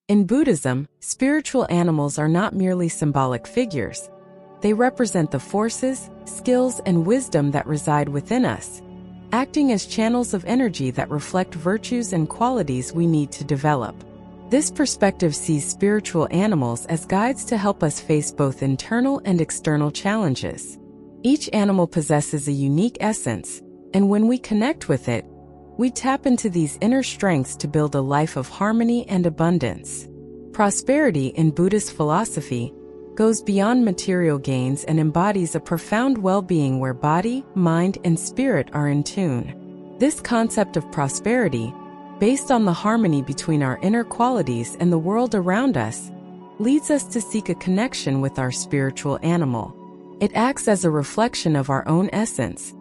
In Buddhism, spiritual animals are not merely symbolic figures. They represent the forces, skills, and wisdom that reside within us, acting as channels of energy that reflect virtues and qualities we need to develop. This perspective sees spiritual animals as guides to help us face both internal and external challenges. Each animal possesses a unique essence, and when we connect with it, we tap into these inner strengths to build a life of harmony and abundance. Prosperity in Buddhist philosophy goes beyond material gains and embodies a profound well-being where body, mind, and spirit are in tune. This concept of prosperity, based on the harmony between our inner qualities and the world around us, leads us to seek a connection with our spiritual animal. It acts as a reflection of our own essence,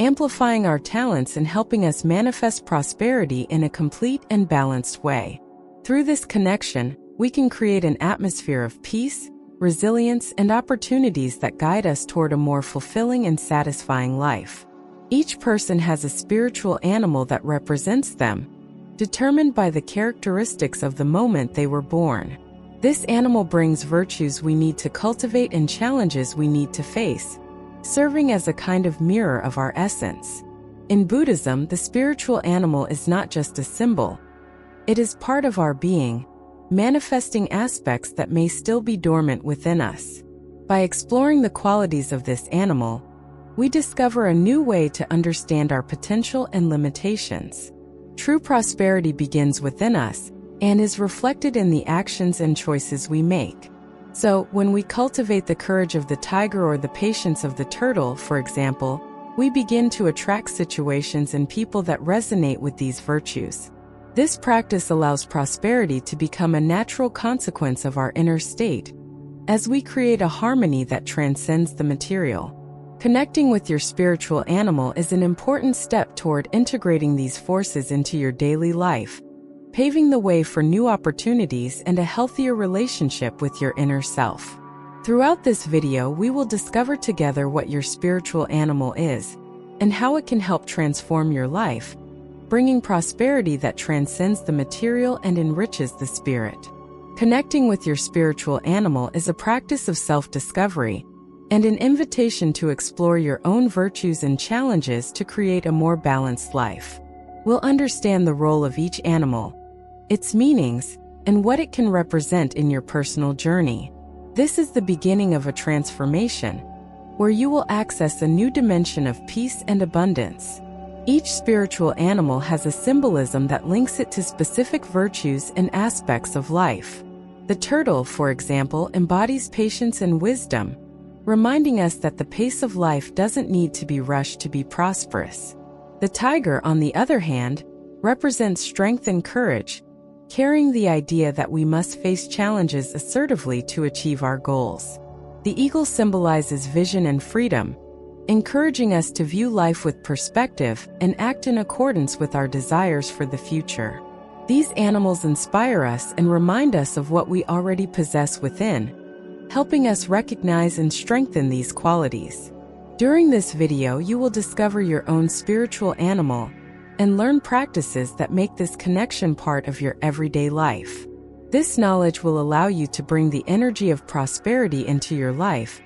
amplifying our talents and helping us manifest prosperity in a complete and balanced way. Through this connection, we can create an atmosphere of peace, resilience, and opportunities that guide us toward a more fulfilling and satisfying life. Each person has a spiritual animal that represents them, determined by the characteristics of the moment they were born. This animal brings virtues we need to cultivate and challenges we need to face, serving as a kind of mirror of our essence. In Buddhism, the spiritual animal is not just a symbol. It is part of our being, manifesting aspects that may still be dormant within us. By exploring the qualities of this animal, we discover a new way to understand our potential and limitations. True prosperity begins within us and is reflected in the actions and choices we make. So, when we cultivate the courage of the tiger or the patience of the turtle, for example, we begin to attract situations and people that resonate with these virtues. This practice allows prosperity to become a natural consequence of our inner state, as we create a harmony that transcends the material. Connecting with your spiritual animal is an important step toward integrating these forces into your daily life, paving the way for new opportunities and a healthier relationship with your inner self. Throughout this video, we will discover together what your spiritual animal is and how it can help transform your life, bringing prosperity that transcends the material and enriches the spirit. Connecting with your spiritual animal is a practice of self-discovery and an invitation to explore your own virtues and challenges to create a more balanced life. We'll understand the role of each animal, its meanings, and what it can represent in your personal journey. This is the beginning of a transformation, where you will access a new dimension of peace and abundance. Each spiritual animal has a symbolism that links it to specific virtues and aspects of life. The turtle, for example, embodies patience and wisdom, reminding us that the pace of life doesn't need to be rushed to be prosperous. The tiger, on the other hand, represents strength and courage, carrying the idea that we must face challenges assertively to achieve our goals. The eagle symbolizes vision and freedom, encouraging us to view life with perspective and act in accordance with our desires for the future. These animals inspire us and remind us of what we already possess within, helping us recognize and strengthen these qualities. During this video, you will discover your own spiritual animal and learn practices that make this connection part of your everyday life. This knowledge will allow you to bring the energy of prosperity into your life,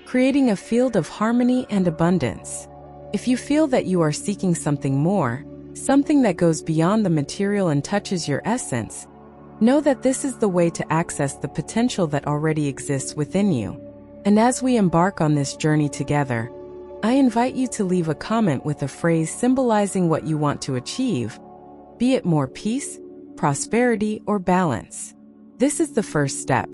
creating a field of harmony and abundance. If you feel that you are seeking something more, something that goes beyond the material and touches your essence, know that this is the way to access the potential that already exists within you. And as we embark on this journey together, I invite you to leave a comment with a phrase symbolizing what you want to achieve, be it more peace, prosperity, or balance. This is the first step.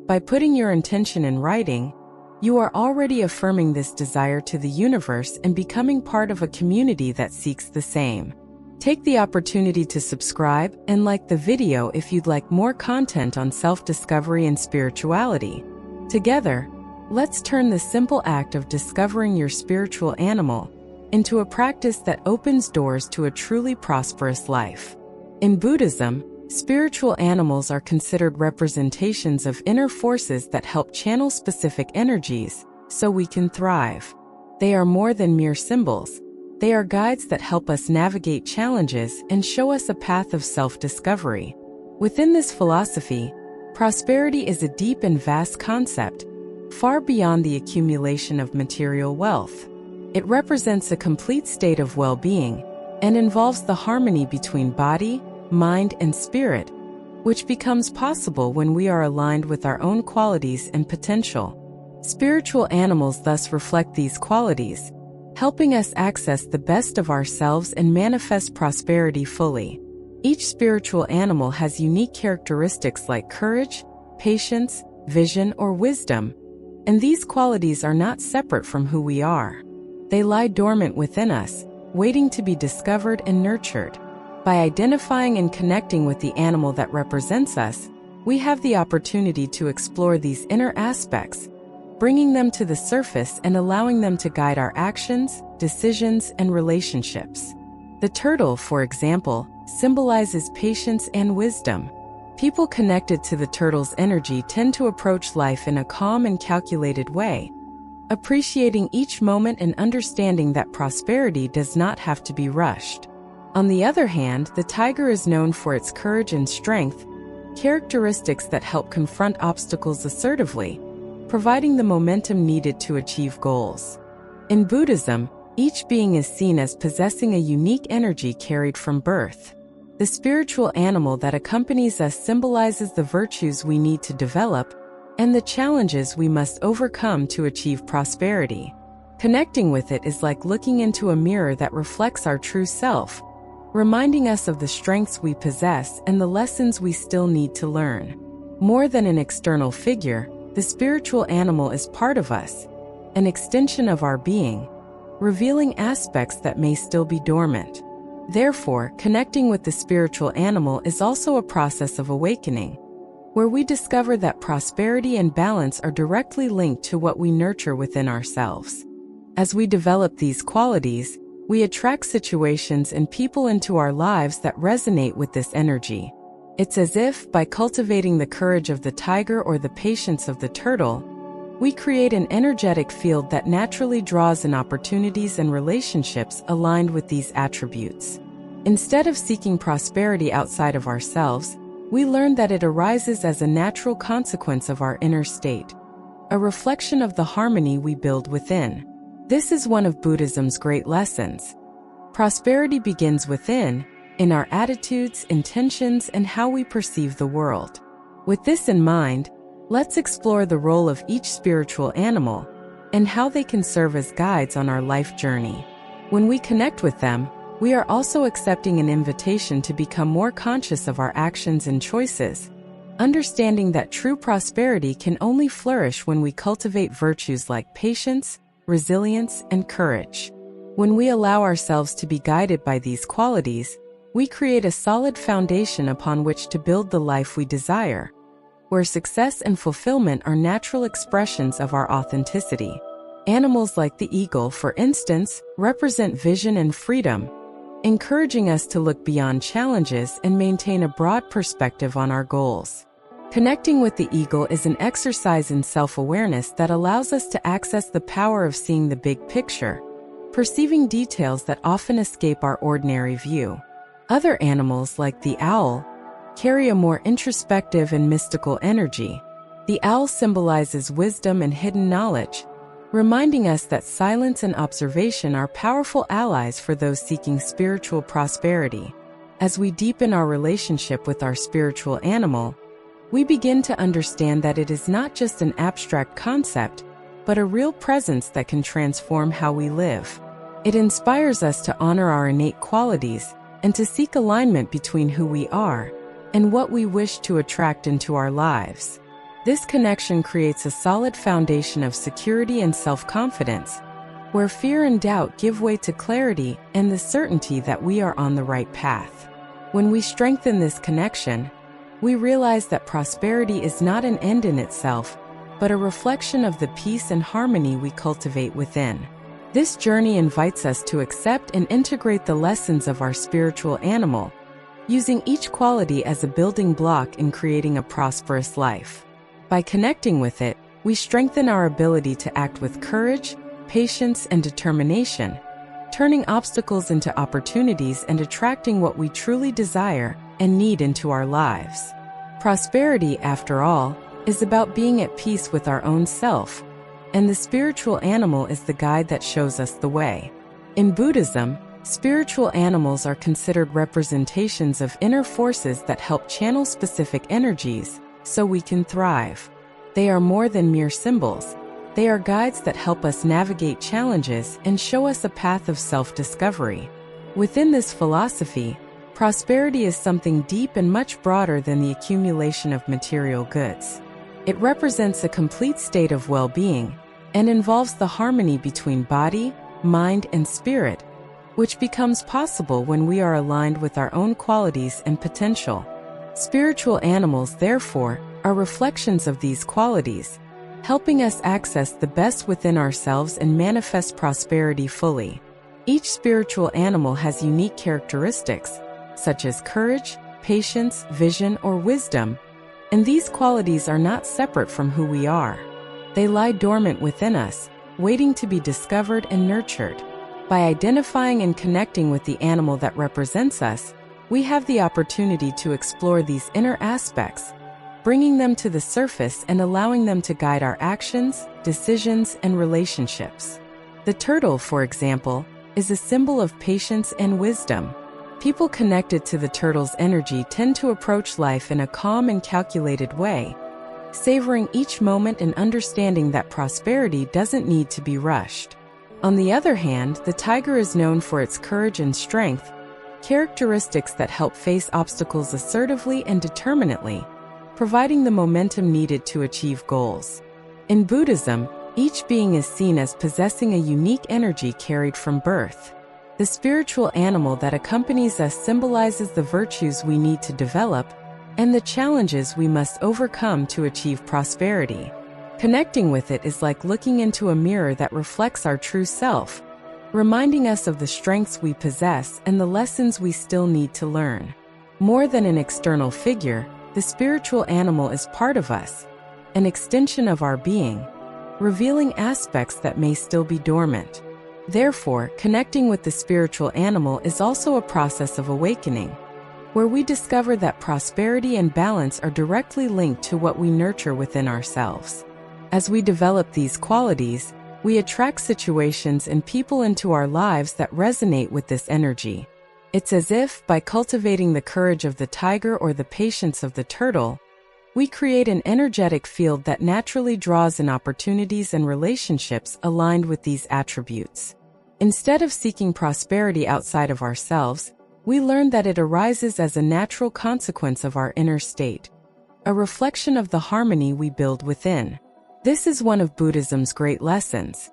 By putting your intention in writing, you are already affirming this desire to the universe and becoming part of a community that seeks the same. Take the opportunity to subscribe and like the video if you'd like more content on self-discovery and spirituality. Together, let's turn the simple act of discovering your spiritual animal into a practice that opens doors to a truly prosperous life. In Buddhism, spiritual animals are considered representations of inner forces that help channel specific energies so we can thrive. They are more than mere symbols. They are guides that help us navigate challenges and show us a path of self-discovery. Within this philosophy, prosperity is a deep and vast concept, far beyond the accumulation of material wealth. It represents a complete state of well-being and involves the harmony between body, mind, and spirit, which becomes possible when we are aligned with our own qualities and potential. Spiritual animals thus reflect these qualities, helping us access the best of ourselves and manifest prosperity fully. Each spiritual animal has unique characteristics like courage, patience, vision, or wisdom, and these qualities are not separate from who we are. They lie dormant within us, waiting to be discovered and nurtured. By identifying and connecting with the animal that represents us, we have the opportunity to explore these inner aspects, bringing them to the surface and allowing them to guide our actions, decisions, and relationships. The turtle, for example, symbolizes patience and wisdom. People connected to the turtle's energy tend to approach life in a calm and calculated way, appreciating each moment and understanding that prosperity does not have to be rushed. On the other hand, the tiger is known for its courage and strength, characteristics that help confront obstacles assertively, providing the momentum needed to achieve goals. In Buddhism, each being is seen as possessing a unique energy carried from birth. The spiritual animal that accompanies us symbolizes the virtues we need to develop and the challenges we must overcome to achieve prosperity. Connecting with it is like looking into a mirror that reflects our true self, reminding us of the strengths we possess and the lessons we still need to learn. More than an external figure, the spiritual animal is part of us, an extension of our being, revealing aspects that may still be dormant. Therefore, connecting with the spiritual animal is also a process of awakening, where we discover that prosperity and balance are directly linked to what we nurture within ourselves. As we develop these qualities, we attract situations and people into our lives that resonate with this energy. It's as if, by cultivating the courage of the tiger or the patience of the turtle, we create an energetic field that naturally draws in opportunities and relationships aligned with these attributes. Instead of seeking prosperity outside of ourselves, we learn that it arises as a natural consequence of our inner state, a reflection of the harmony we build within. This is one of Buddhism's great lessons. Prosperity begins within, in our attitudes, intentions, and how we perceive the world. With this in mind, let's explore the role of each spiritual animal and how they can serve as guides on our life journey. When we connect with them, we are also accepting an invitation to become more conscious of our actions and choices, understanding that true prosperity can only flourish when we cultivate virtues like patience, resilience, and courage. When we allow ourselves to be guided by these qualities, we create a solid foundation upon which to build the life we desire, where success and fulfillment are natural expressions of our authenticity. Animals like the eagle, for instance, represent vision and freedom, encouraging us to look beyond challenges and maintain a broad perspective on our goals. Connecting with the eagle is an exercise in self-awareness that allows us to access the power of seeing the big picture, perceiving details that often escape our ordinary view. Other animals, like the owl, carry a more introspective and mystical energy. The owl symbolizes wisdom and hidden knowledge, reminding us that silence and observation are powerful allies for those seeking spiritual prosperity. As we deepen our relationship with our spiritual animal, we begin to understand that it is not just an abstract concept, but a real presence that can transform how we live. It inspires us to honor our innate qualities and to seek alignment between who we are and what we wish to attract into our lives. This connection creates a solid foundation of security and self-confidence, where fear and doubt give way to clarity and the certainty that we are on the right path. When we strengthen this connection, we realize that prosperity is not an end in itself, but a reflection of the peace and harmony we cultivate within. This journey invites us to accept and integrate the lessons of our spiritual animal, using each quality as a building block in creating a prosperous life. By connecting with it, we strengthen our ability to act with courage, patience, and determination, turning obstacles into opportunities and attracting what we truly desire and need into our lives. Prosperity, after all, is about being at peace with our own self, and the spiritual animal is the guide that shows us the way. In Buddhism, spiritual animals are considered representations of inner forces that help channel specific energies so we can thrive. They are more than mere symbols. They are guides that help us navigate challenges and show us a path of self-discovery. Within this philosophy, prosperity is something deep and much broader than the accumulation of material goods. It represents a complete state of well-being and involves the harmony between body, mind, and spirit, which becomes possible when we are aligned with our own qualities and potential. Spiritual animals, therefore, are reflections of these qualities, helping us access the best within ourselves and manifest prosperity fully. Each spiritual animal has unique characteristics, such as courage, patience, vision, or wisdom, and these qualities are not separate from who we are. They lie dormant within us, waiting to be discovered and nurtured. By identifying and connecting with the animal that represents us, we have the opportunity to explore these inner aspects, bringing them to the surface and allowing them to guide our actions, decisions, and relationships. The turtle, for example, is a symbol of patience and wisdom. People connected to the turtle's energy tend to approach life in a calm and calculated way, savoring each moment and understanding that prosperity doesn't need to be rushed. On the other hand, the tiger is known for its courage and strength, characteristics that help face obstacles assertively and determinedly, providing the momentum needed to achieve goals. In Buddhism, each being is seen as possessing a unique energy carried from birth. The spiritual animal that accompanies us symbolizes the virtues we need to develop and the challenges we must overcome to achieve prosperity. Connecting with it is like looking into a mirror that reflects our true self, reminding us of the strengths we possess and the lessons we still need to learn. More than an external figure, the spiritual animal is part of us, an extension of our being, revealing aspects that may still be dormant. Therefore, connecting with the spiritual animal is also a process of awakening, where we discover that prosperity and balance are directly linked to what we nurture within ourselves. As we develop these qualities, we attract situations and people into our lives that resonate with this energy. It's as if, by cultivating the courage of the tiger or the patience of the turtle, we create an energetic field that naturally draws in opportunities and relationships aligned with these attributes. Instead of seeking prosperity outside of ourselves, we learn that it arises as a natural consequence of our inner state, a reflection of the harmony we build within. This is one of Buddhism's great lessons.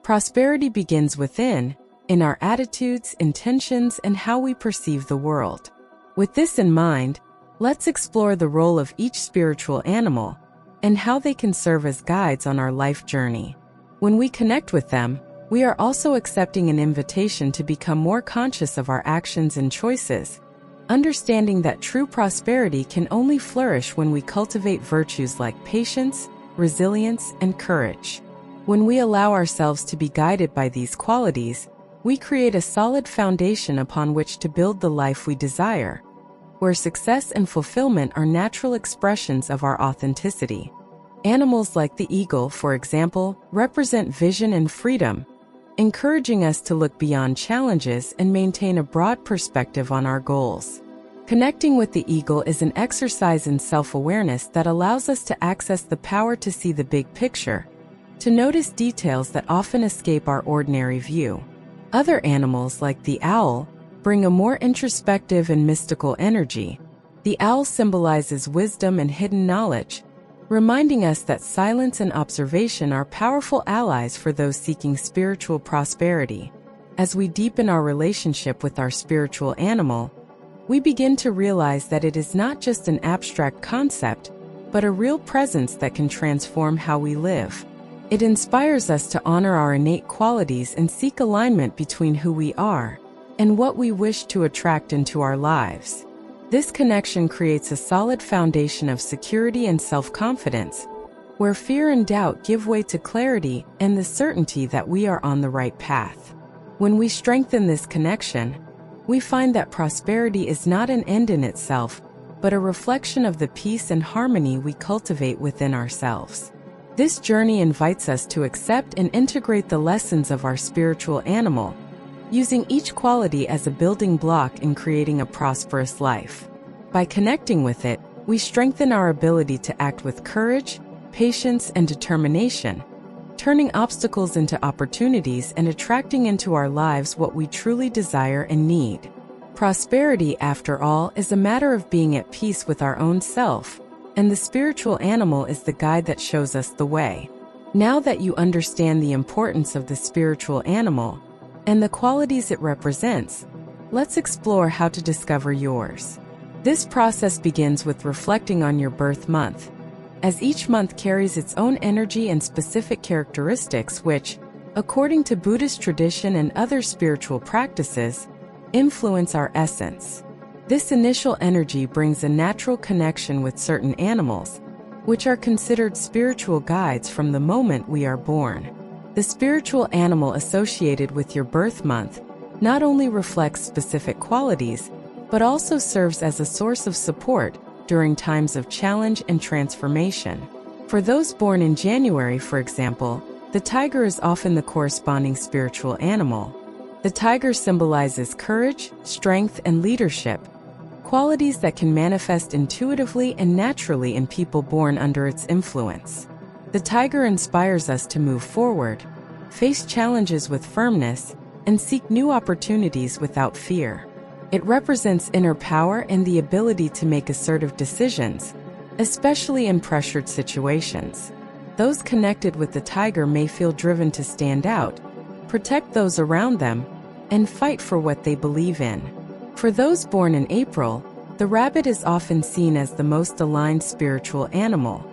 Prosperity begins within, in our attitudes, intentions, and how we perceive the world. With this in mind, let's explore the role of each spiritual animal and how they can serve as guides on our life journey. When we connect with them, we are also accepting an invitation to become more conscious of our actions and choices, understanding that true prosperity can only flourish when we cultivate virtues like patience, resilience, and courage. When we allow ourselves to be guided by these qualities, we create a solid foundation upon which to build the life we desire, where success and fulfillment are natural expressions of our authenticity. Animals like the eagle, for example, represent vision and freedom, encouraging us to look beyond challenges and maintain a broad perspective on our goals. Connecting with the eagle is an exercise in self-awareness that allows us to access the power to see the big picture, to notice details that often escape our ordinary view. Other animals, like the owl, bring a more introspective and mystical energy. The owl symbolizes wisdom and hidden knowledge, reminding us that silence and observation are powerful allies for those seeking spiritual prosperity. As we deepen our relationship with our spiritual animal, we begin to realize that it is not just an abstract concept, but a real presence that can transform how we live. It inspires us to honor our innate qualities and seek alignment between who we are and what we wish to attract into our lives. This connection creates a solid foundation of security and self-confidence, where fear and doubt give way to clarity and the certainty that we are on the right path. When we strengthen this connection, we find that prosperity is not an end in itself, but a reflection of the peace and harmony we cultivate within ourselves. This journey invites us to accept and integrate the lessons of our spiritual animal, using each quality as a building block in creating a prosperous life. By connecting with it, we strengthen our ability to act with courage, patience, and determination, turning obstacles into opportunities and attracting into our lives what we truly desire and need. Prosperity, after all, is a matter of being at peace with our own self, and the spiritual animal is the guide that shows us the way. Now that you understand the importance of the spiritual animal and the qualities it represents, let's explore how to discover yours. This process begins with reflecting on your birth month, as each month carries its own energy and specific characteristics which, according to Buddhist tradition and other spiritual practices, influence our essence. This initial energy brings a natural connection with certain animals, which are considered spiritual guides from the moment we are born. The spiritual animal associated with your birth month not only reflects specific qualities, but also serves as a source of support during times of challenge and transformation. For those born in January, for example, the tiger is often the corresponding spiritual animal. The tiger symbolizes courage, strength, and leadership, qualities that can manifest intuitively and naturally in people born under its influence. The tiger inspires us to move forward, face challenges with firmness, and seek new opportunities without fear. It represents inner power and the ability to make assertive decisions, especially in pressured situations. Those connected with the tiger may feel driven to stand out, protect those around them, and fight for what they believe in. For those born in April, the rabbit is often seen as the most aligned spiritual animal.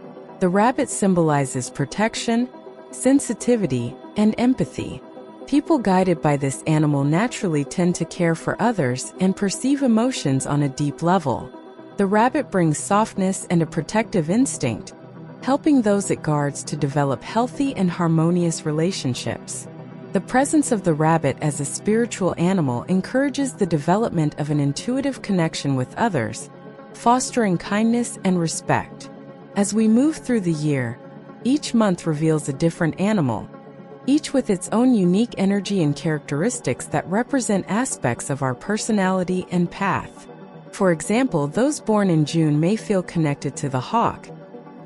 The rabbit symbolizes protection, sensitivity, and empathy. People guided by this animal naturally tend to care for others and perceive emotions on a deep level. The rabbit brings softness and a protective instinct, helping those it guards to develop healthy and harmonious relationships. The presence of the rabbit as a spiritual animal encourages the development of an intuitive connection with others, fostering kindness and respect. As we move through the year, each month reveals a different animal, each with its own unique energy and characteristics that represent aspects of our personality and path. For example, those born in June may feel connected to the hawk,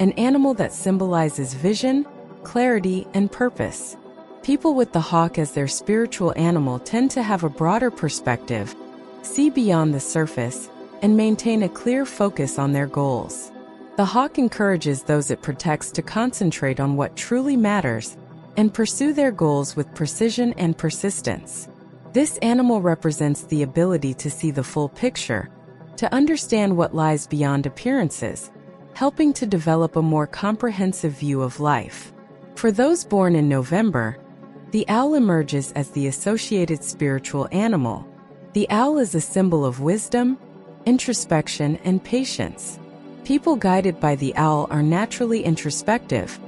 an animal that symbolizes vision, clarity, and purpose. People with the hawk as their spiritual animal tend to have a broader perspective, see beyond the surface, and maintain a clear focus on their goals. The hawk encourages those it protects to concentrate on what truly matters and pursue their goals with precision and persistence. This animal represents the ability to see the full picture, to understand what lies beyond appearances, helping to develop a more comprehensive view of life. For those born in November, the owl emerges as the associated spiritual animal. The owl is a symbol of wisdom, introspection, and patience. People guided by the owl are naturally introspective,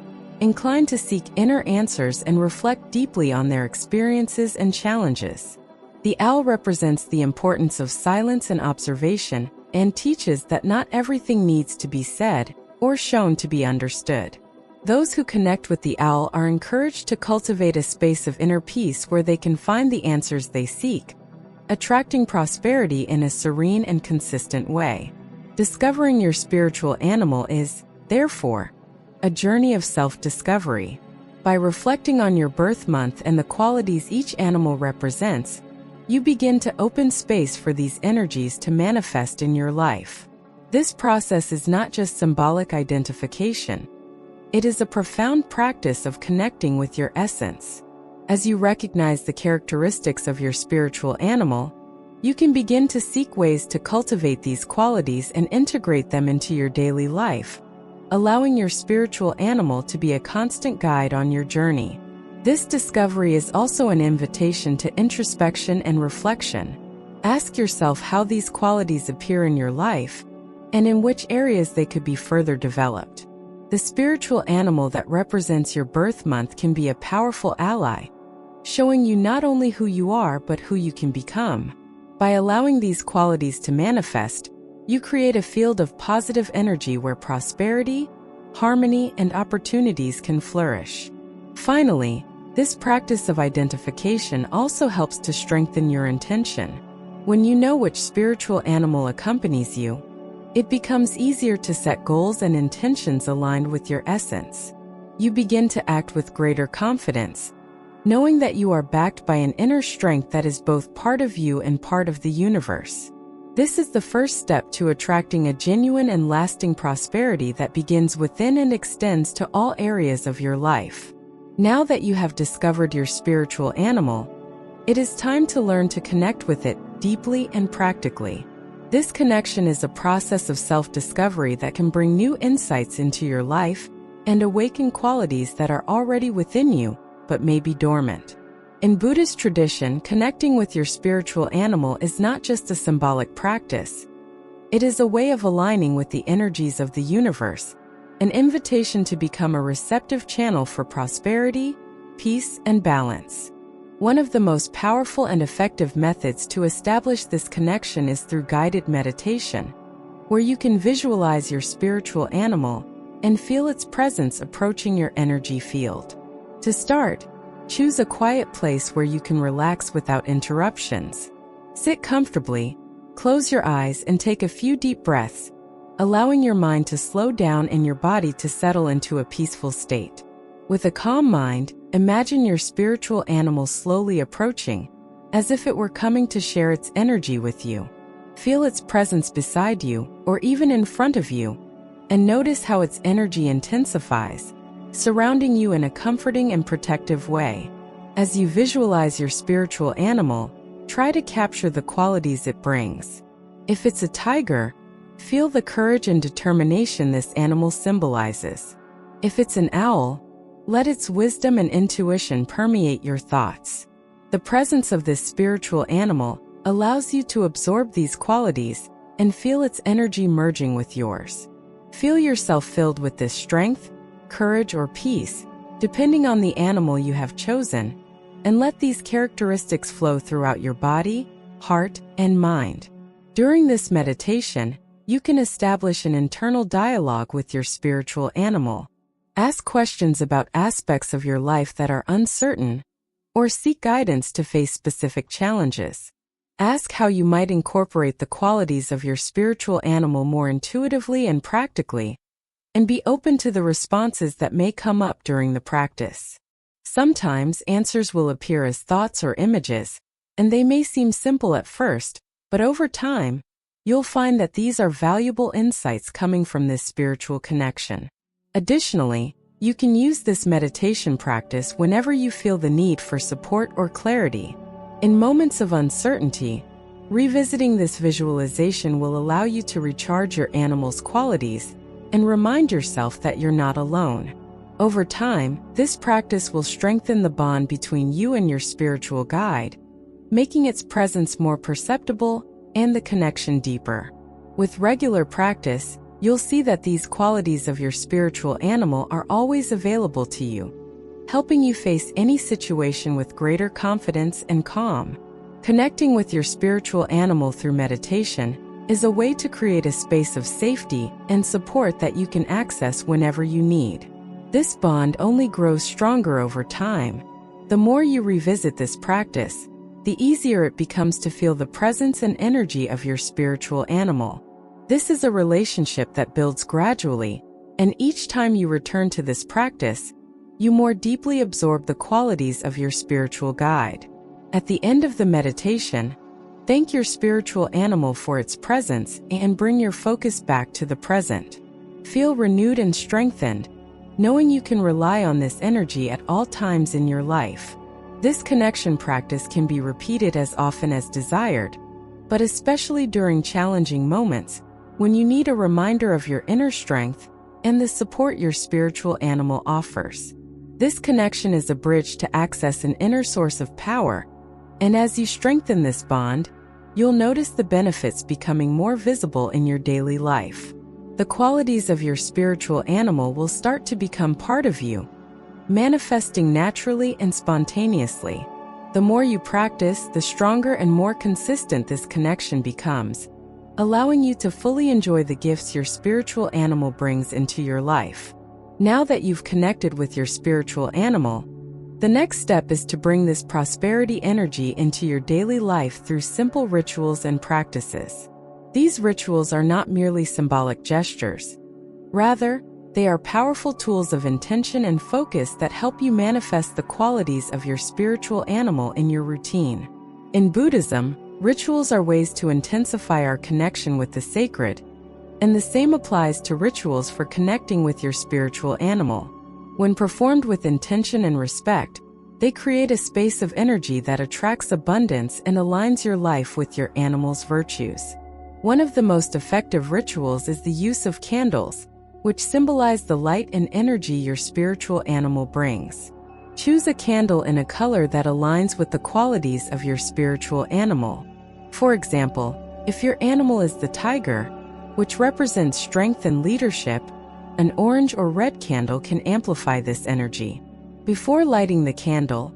inclined to seek inner answers and reflect deeply on their experiences and challenges. The owl represents the importance of silence and observation and teaches that not everything needs to be said or shown to be understood. Those who connect with the owl are encouraged to cultivate a space of inner peace where they can find the answers they seek, attracting prosperity in a serene and consistent way. Discovering your spiritual animal is, therefore, a journey of self-discovery. By reflecting on your birth month and the qualities each animal represents, you begin to open space for these energies to manifest in your life. This process is not just symbolic identification. It is a profound practice of connecting with your essence. As you recognize the characteristics of your spiritual animal, you can begin to seek ways to cultivate these qualities and integrate them into your daily life, allowing your spiritual animal to be a constant guide on your journey. This discovery is also an invitation to introspection and reflection. Ask yourself how these qualities appear in your life, and in which areas they could be further developed. The spiritual animal that represents your birth month can be a powerful ally, showing you not only who you are but who you can become. By allowing these qualities to manifest, you create a field of positive energy where prosperity, harmony, and opportunities can flourish. Finally, this practice of identification also helps to strengthen your intention. When you know which spiritual animal accompanies you, it becomes easier to set goals and intentions aligned with your essence. You begin to act with greater confidence, knowing that you are backed by an inner strength that is both part of you and part of the universe. This is the first step to attracting a genuine and lasting prosperity that begins within and extends to all areas of your life. Now that you have discovered your spiritual animal, it is time to learn to connect with it deeply and practically. This connection is a process of self-discovery that can bring new insights into your life and awaken qualities that are already within you but may be dormant. In Buddhist tradition, connecting with your spiritual animal is not just a symbolic practice. It is a way of aligning with the energies of the universe, an invitation to become a receptive channel for prosperity, peace, and balance. One of the most powerful and effective methods to establish this connection is through guided meditation, where you can visualize your spiritual animal and feel its presence approaching your energy field. To start, choose a quiet place where you can relax without interruptions. Sit comfortably, close your eyes, and take a few deep breaths, allowing your mind to slow down and your body to settle into a peaceful state. With a calm mind, imagine your spiritual animal slowly approaching, as if it were coming to share its energy with you. Feel its presence beside you, or even in front of you, and notice how its energy intensifies, surrounding you in a comforting and protective way. As you visualize your spiritual animal, try to capture the qualities it brings. If it's a tiger, feel the courage and determination this animal symbolizes. If it's an owl, let its wisdom and intuition permeate your thoughts. The presence of this spiritual animal allows you to absorb these qualities and feel its energy merging with yours. Feel yourself filled with this strength, courage, or peace, depending on the animal you have chosen, and let these characteristics flow throughout your body, heart, and mind. During this meditation, you can establish an internal dialogue with your spiritual animal. Ask questions about aspects of your life that are uncertain, or seek guidance to face specific challenges. Ask how you might incorporate the qualities of your spiritual animal more intuitively and practically, and be open to the responses that may come up during the practice. Sometimes answers will appear as thoughts or images, and they may seem simple at first, but over time, you'll find that these are valuable insights coming from this spiritual connection. Additionally, you can use this meditation practice whenever you feel the need for support or clarity. In moments of uncertainty, revisiting this visualization will allow you to recharge your animal's qualities and remind yourself that you're not alone. Over time, this practice will strengthen the bond between you and your spiritual guide, making its presence more perceptible and the connection deeper. With regular practice, you'll see that these qualities of your spiritual animal are always available to you, helping you face any situation with greater confidence and calm. Connecting with your spiritual animal through meditation is a way to create a space of safety and support that you can access whenever you need. This bond only grows stronger over time. The more you revisit this practice, the easier it becomes to feel the presence and energy of your spiritual animal. This is a relationship that builds gradually, and each time you return to this practice, you more deeply absorb the qualities of your spiritual guide. At the end of the meditation, thank your spiritual animal for its presence and bring your focus back to the present. Feel renewed and strengthened, knowing you can rely on this energy at all times in your life. This connection practice can be repeated as often as desired, but especially during challenging moments, when you need a reminder of your inner strength and the support your spiritual animal offers. This connection is a bridge to access an inner source of power, and as you strengthen this bond, you'll notice the benefits becoming more visible in your daily life. The qualities of your spiritual animal will start to become part of you, manifesting naturally and spontaneously. The more you practice, the stronger and more consistent this connection becomes, allowing you to fully enjoy the gifts your spiritual animal brings into your life. Now that you've connected with your spiritual animal, the next step is to bring this prosperity energy into your daily life through simple rituals and practices. These rituals are not merely symbolic gestures. Rather, they are powerful tools of intention and focus that help you manifest the qualities of your spiritual animal in your routine. In Buddhism, rituals are ways to intensify our connection with the sacred, and the same applies to rituals for connecting with your spiritual animal. When performed with intention and respect, they create a space of energy that attracts abundance and aligns your life with your animal's virtues. One of the most effective rituals is the use of candles, which symbolize the light and energy your spiritual animal brings. Choose a candle in a color that aligns with the qualities of your spiritual animal. For example, if your animal is the tiger, which represents strength and leadership, an orange or red candle can amplify this energy. Before lighting the candle,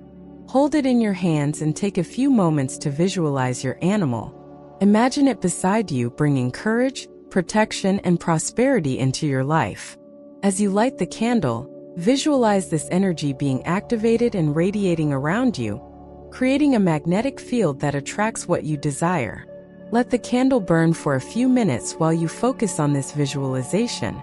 hold it in your hands and take a few moments to visualize your animal. Imagine it beside you, bringing courage, protection, and prosperity into your life. As you light the candle, visualize this energy being activated and radiating around you, creating a magnetic field that attracts what you desire. Let the candle burn for a few minutes while you focus on this visualization,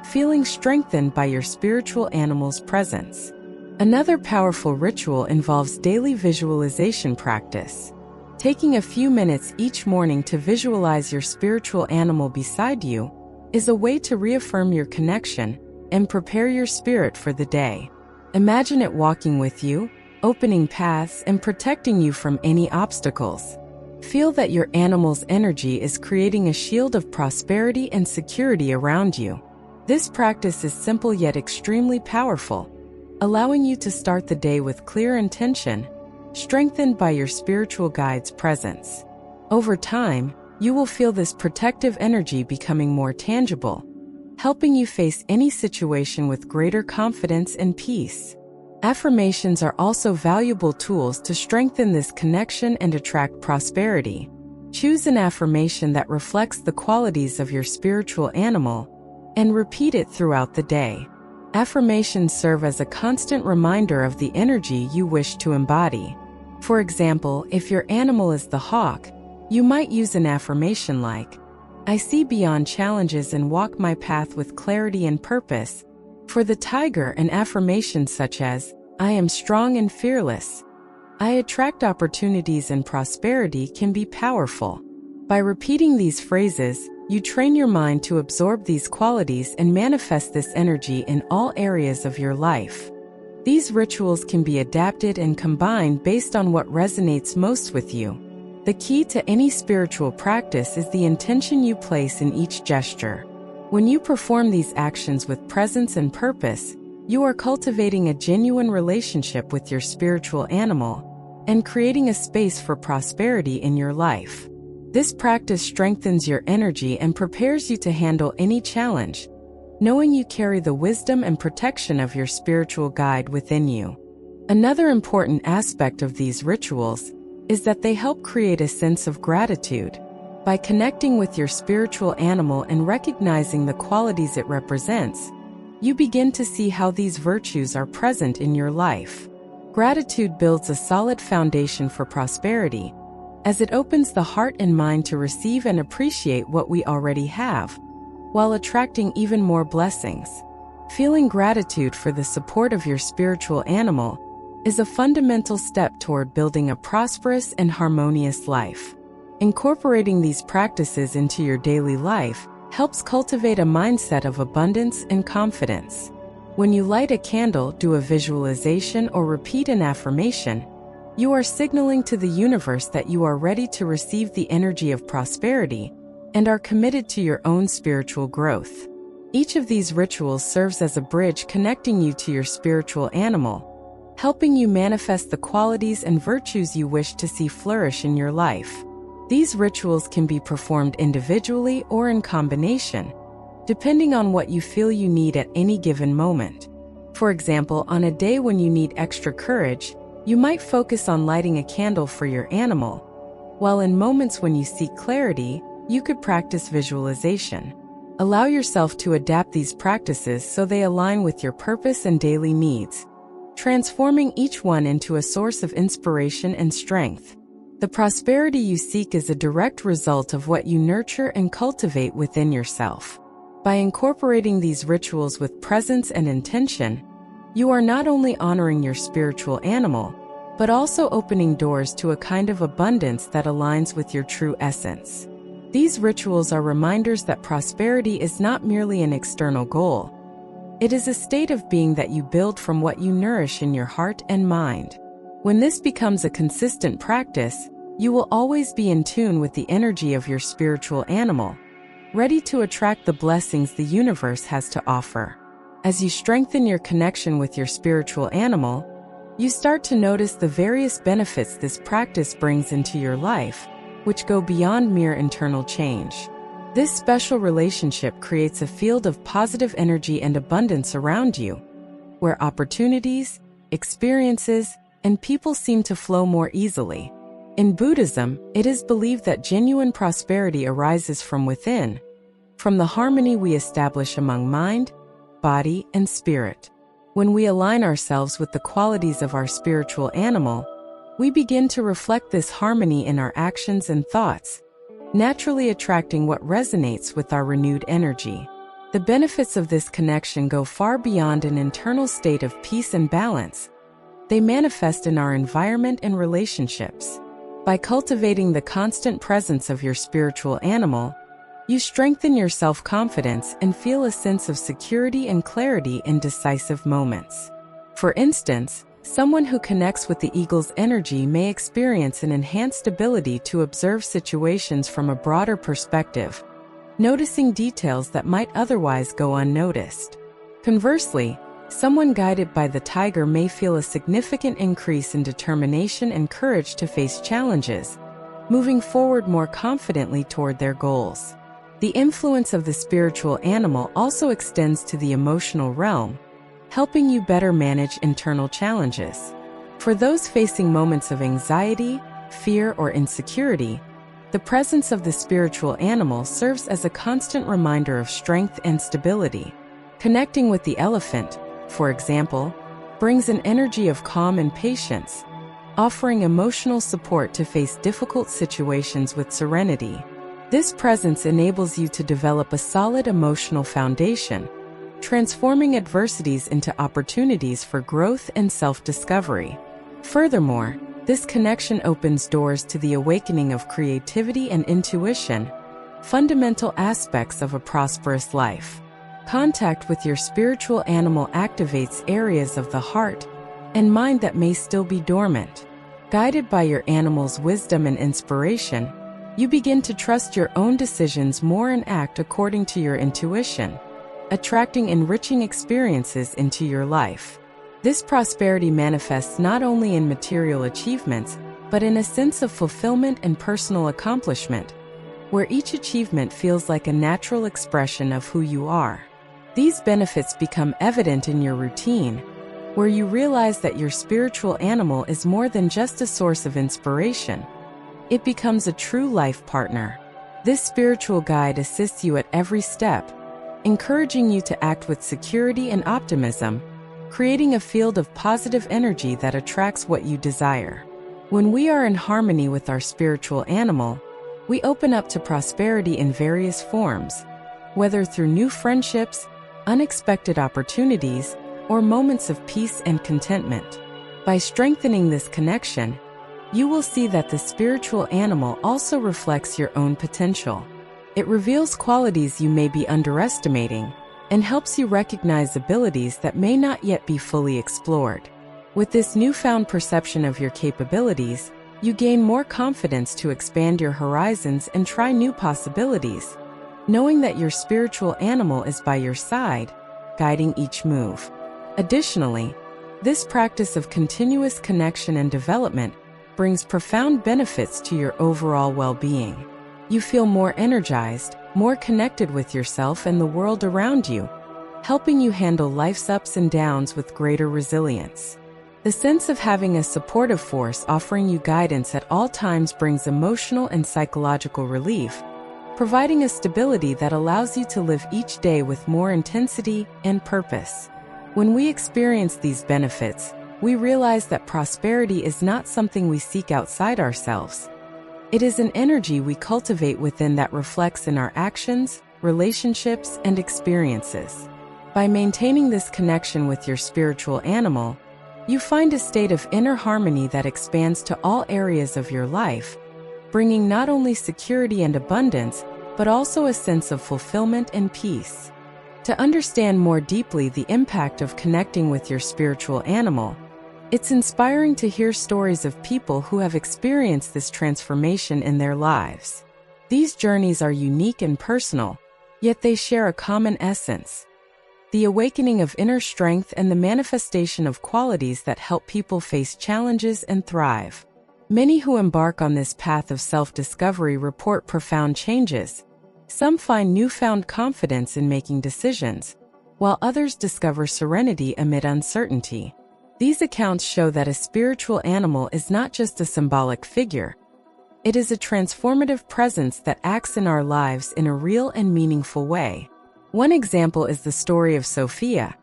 feeling strengthened by your spiritual animal's presence. Another powerful ritual involves daily visualization practice. Taking a few minutes each morning to visualize your spiritual animal beside you is a way to reaffirm your connection and prepare your spirit for the day. Imagine it walking with you, opening paths, and protecting you from any obstacles. Feel that your animal's energy is creating a shield of prosperity and security around you. This practice is simple yet extremely powerful, allowing you to start the day with clear intention, strengthened by your spiritual guide's presence. Over time, you will feel this protective energy becoming more tangible, helping you face any situation with greater confidence and peace. Affirmations are also valuable tools to strengthen this connection and attract prosperity. Choose an affirmation that reflects the qualities of your spiritual animal and repeat it throughout the day. Affirmations serve as a constant reminder of the energy you wish to embody. For example, if your animal is the hawk, you might use an affirmation like, "I see beyond challenges and walk my path with clarity and purpose." For the tiger, an affirmation such as, "I am strong and fearless. I attract opportunities and prosperity" can be powerful. By repeating these phrases, you train your mind to absorb these qualities and manifest this energy in all areas of your life. These rituals can be adapted and combined based on what resonates most with you. The key to any spiritual practice is the intention you place in each gesture. When you perform these actions with presence and purpose, you are cultivating a genuine relationship with your spiritual animal and creating a space for prosperity in your life. This practice strengthens your energy and prepares you to handle any challenge, knowing you carry the wisdom and protection of your spiritual guide within you. Another important aspect of these rituals is that they help create a sense of gratitude. By connecting with your spiritual animal and recognizing the qualities it represents, you begin to see how these virtues are present in your life. Gratitude builds a solid foundation for prosperity, as it opens the heart and mind to receive and appreciate what we already have, while attracting even more blessings. Feeling gratitude for the support of your spiritual animal is a fundamental step toward building a prosperous and harmonious life. Incorporating these practices into your daily life helps cultivate a mindset of abundance and confidence. When you light a candle, do a visualization, or repeat an affirmation, you are signaling to the universe that you are ready to receive the energy of prosperity and are committed to your own spiritual growth. Each of these rituals serves as a bridge connecting you to your spiritual animal, helping you manifest the qualities and virtues you wish to see flourish in your life. These rituals can be performed individually or in combination, depending on what you feel you need at any given moment. For example, on a day when you need extra courage, You might focus on lighting a candle for your animal, while in moments when you seek clarity, you could practice visualization. Allow yourself to adapt these practices so they align with your purpose and daily needs, transforming each one into a source of inspiration and strength. The prosperity you seek is a direct result of what you nurture and cultivate within yourself. By incorporating these rituals with presence and intention, you are not only honoring your spiritual animal, but also opening doors to a kind of abundance that aligns with your true essence. These rituals are reminders that prosperity is not merely an external goal. It is a state of being that you build from what you nourish in your heart and mind. When this becomes a consistent practice, you will always be in tune with the energy of your spiritual animal, ready to attract the blessings the universe has to offer. As you strengthen your connection with your spiritual animal, you start to notice the various benefits this practice brings into your life, which go beyond mere internal change. This special relationship creates a field of positive energy and abundance around you, where opportunities, experiences, and people seem to flow more easily. In Buddhism, it is believed that genuine prosperity arises from within, from the harmony we establish among mind, body, and spirit. When we align ourselves with the qualities of our spiritual animal, we begin to reflect this harmony in our actions and thoughts, naturally attracting what resonates with our renewed energy. The benefits of this connection go far beyond an internal state of peace and balance. They manifest in our environment and relationships. By cultivating the constant presence of your spiritual animal, you strengthen your self-confidence and feel a sense of security and clarity in decisive moments. For instance, someone who connects with the eagle's energy may experience an enhanced ability to observe situations from a broader perspective, noticing details that might otherwise go unnoticed. Conversely, someone guided by the tiger may feel a significant increase in determination and courage to face challenges, moving forward more confidently toward their goals. The influence of the spiritual animal also extends to the emotional realm, helping you better manage internal challenges. For those facing moments of anxiety, fear, or insecurity, the presence of the spiritual animal serves as a constant reminder of strength and stability. Connecting with the elephant, for example, brings an energy of calm and patience, offering emotional support to face difficult situations with serenity. This presence enables you to develop a solid emotional foundation, transforming adversities into opportunities for growth and self-discovery. Furthermore, this connection opens doors to the awakening of creativity and intuition, fundamental aspects of a prosperous life. Contact with your spiritual animal activates areas of the heart and mind that may still be dormant. Guided by your animal's wisdom and inspiration, you begin to trust your own decisions more and act according to your intuition, attracting enriching experiences into your life. This prosperity manifests not only in material achievements, but in a sense of fulfillment and personal accomplishment, where each achievement feels like a natural expression of who you are. These benefits become evident in your routine, where you realize that your spiritual animal is more than just a source of inspiration. It becomes a true life partner. This spiritual guide assists you at every step, encouraging you to act with security and optimism, creating a field of positive energy that attracts what you desire. When we are in harmony with our spiritual animal, we open up to prosperity in various forms, whether through new friendships, unexpected opportunities, or moments of peace and contentment. By strengthening this connection, you will see that the spiritual animal also reflects your own potential. It reveals qualities you may be underestimating and helps you recognize abilities that may not yet be fully explored. With this newfound perception of your capabilities, you gain more confidence to expand your horizons and try new possibilities, knowing that your spiritual animal is by your side, guiding each move. Additionally, this practice of continuous connection and development brings profound benefits to your overall well-being. You feel more energized, more connected with yourself and the world around you, helping you handle life's ups and downs with greater resilience. The sense of having a supportive force offering you guidance at all times brings emotional and psychological relief, providing a stability that allows you to live each day with more intensity and purpose. When we experience these benefits, we realize that prosperity is not something we seek outside ourselves. It is an energy we cultivate within that reflects in our actions, relationships, and experiences. By maintaining this connection with your spiritual animal, you find a state of inner harmony that expands to all areas of your life, bringing not only security and abundance, but also a sense of fulfillment and peace. To understand more deeply the impact of connecting with your spiritual animal, it's inspiring to hear stories of people who have experienced this transformation in their lives. These journeys are unique and personal, yet they share a common essence: the awakening of inner strength and the manifestation of qualities that help people face challenges and thrive. Many who embark on this path of self-discovery report profound changes. Some find newfound confidence in making decisions, while others discover serenity amid uncertainty. These accounts show that a spiritual animal is not just a symbolic figure. It is a transformative presence that acts in our lives in a real and meaningful way. One example is the story of Sophia,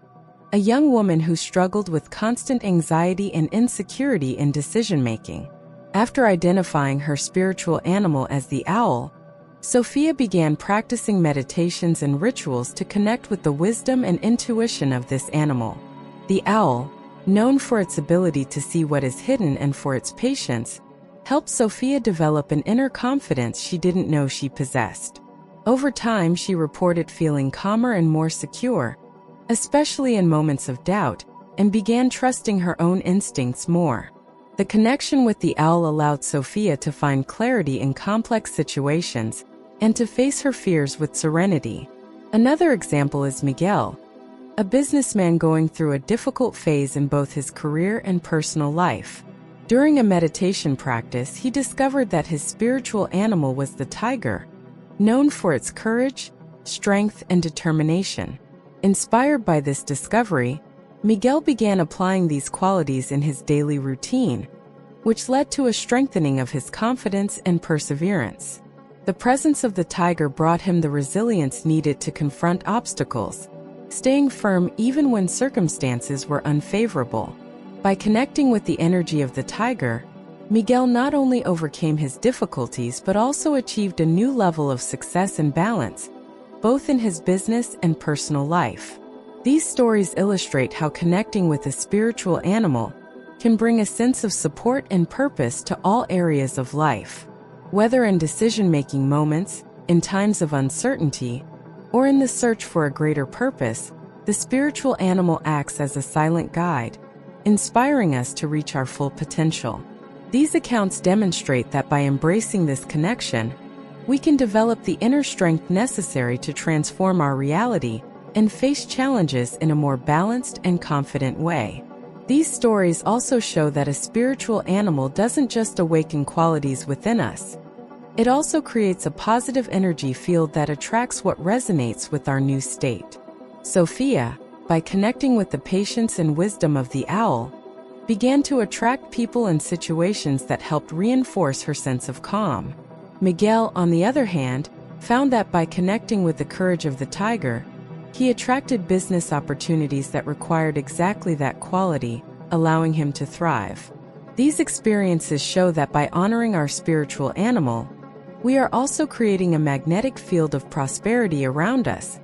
a young woman who struggled with constant anxiety and insecurity in decision-making. After identifying her spiritual animal as the owl, Sophia began practicing meditations and rituals to connect with the wisdom and intuition of this animal. The owl, known for its ability to see what is hidden and for its patience, helped Sophia develop an inner confidence she didn't know she possessed. Over time, she reported feeling calmer and more secure, especially in moments of doubt, and began trusting her own instincts more. The connection with the owl allowed Sophia to find clarity in complex situations and to face her fears with serenity. Another example is Miguel, a businessman going through a difficult phase in both his career and personal life. During a meditation practice, he discovered that his spiritual animal was the tiger, known for its courage, strength, and determination. Inspired by this discovery, Miguel began applying these qualities in his daily routine, which led to a strengthening of his confidence and perseverance. The presence of the tiger brought him the resilience needed to confront obstacles, staying firm even when circumstances were unfavorable. By connecting with the energy of the tiger, Miguel not only overcame his difficulties but also achieved a new level of success and balance, both in his business and personal life. These stories illustrate how connecting with a spiritual animal can bring a sense of support and purpose to all areas of life. Whether in decision-making moments, in times of uncertainty, or in the search for a greater purpose, the spiritual animal acts as a silent guide, inspiring us to reach our full potential. These accounts demonstrate that by embracing this connection, we can develop the inner strength necessary to transform our reality and face challenges in a more balanced and confident way. These stories also show that a spiritual animal doesn't just awaken qualities within us. It also creates a positive energy field that attracts what resonates with our new state. Sophia, by connecting with the patience and wisdom of the owl, began to attract people and situations that helped reinforce her sense of calm. Miguel, on the other hand, found that by connecting with the courage of the tiger, he attracted business opportunities that required exactly that quality, allowing him to thrive. These experiences show that by honoring our spiritual animal, we are also creating a magnetic field of prosperity around us,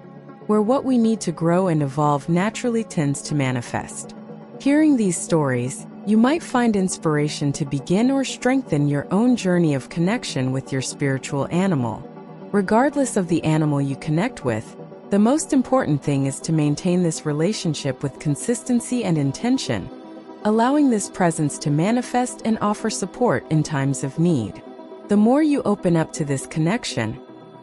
where what we need to grow and evolve naturally tends to manifest. Hearing these stories, you might find inspiration to begin or strengthen your own journey of connection with your spiritual animal. Regardless of the animal you connect with, the most important thing is to maintain this relationship with consistency and intention, allowing this presence to manifest and offer support in times of need. The more you open up to this connection,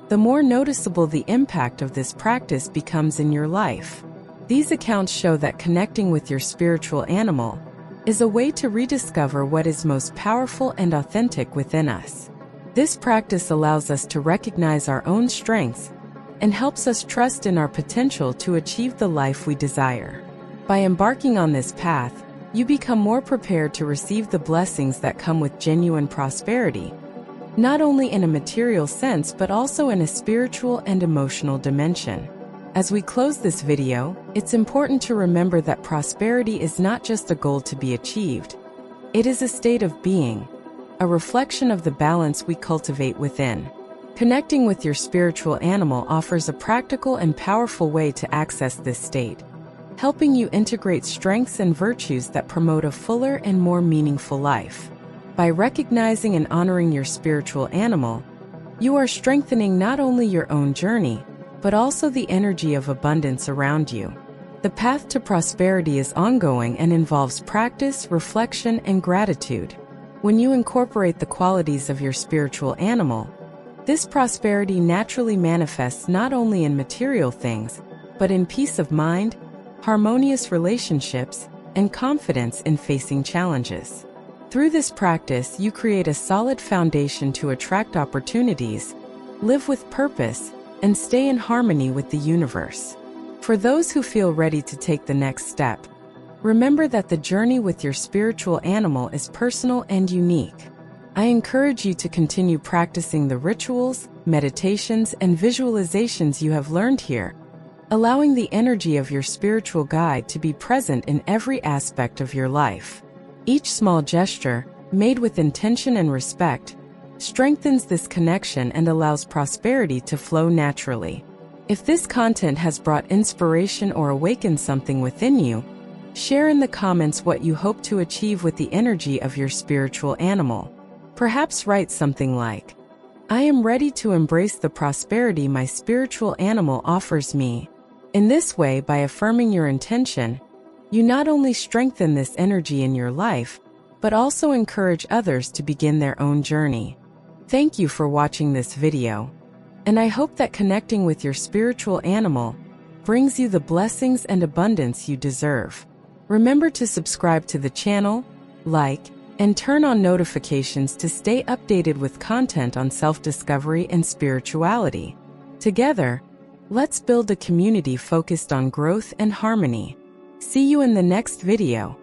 the more noticeable the impact of this practice becomes in your life. These accounts show that connecting with your spiritual animal is a way to rediscover what is most powerful and authentic within us. This practice allows us to recognize our own strengths and helps us trust in our potential to achieve the life we desire. By embarking on this path, you become more prepared to receive the blessings that come with genuine prosperity, not only in a material sense but also in a spiritual and emotional dimension. As we close this video, it's important to remember that prosperity is not just a goal to be achieved. It is a state of being, a reflection of the balance we cultivate within. Connecting with your spiritual animal offers a practical and powerful way to access this state, helping you integrate strengths and virtues that promote a fuller and more meaningful life. By recognizing and honoring your spiritual animal, you are strengthening not only your own journey, but also the energy of abundance around you. The path to prosperity is ongoing and involves practice, reflection, and gratitude. When you incorporate the qualities of your spiritual animal, this prosperity naturally manifests not only in material things, but in peace of mind, harmonious relationships, and confidence in facing challenges. Through this practice, you create a solid foundation to attract opportunities, live with purpose, and stay in harmony with the universe. For those who feel ready to take the next step, remember that the journey with your spiritual animal is personal and unique. I encourage you to continue practicing the rituals, meditations, and visualizations you have learned here, allowing the energy of your spiritual guide to be present in every aspect of your life. Each small gesture, made with intention and respect, strengthens this connection and allows prosperity to flow naturally. If this content has brought inspiration or awakened something within you, share in the comments what you hope to achieve with the energy of your spiritual animal. Perhaps write something like, "I am ready to embrace the prosperity my spiritual animal offers me." In this way, by affirming your intention, you not only strengthen this energy in your life, but also encourage others to begin their own journey. Thank you for watching this video, and I hope that connecting with your spiritual animal brings you the blessings and abundance you deserve. Remember to subscribe to the channel, like, and turn on notifications to stay updated with content on self-discovery and spirituality. Together, let's build a community focused on growth and harmony. See you in the next video.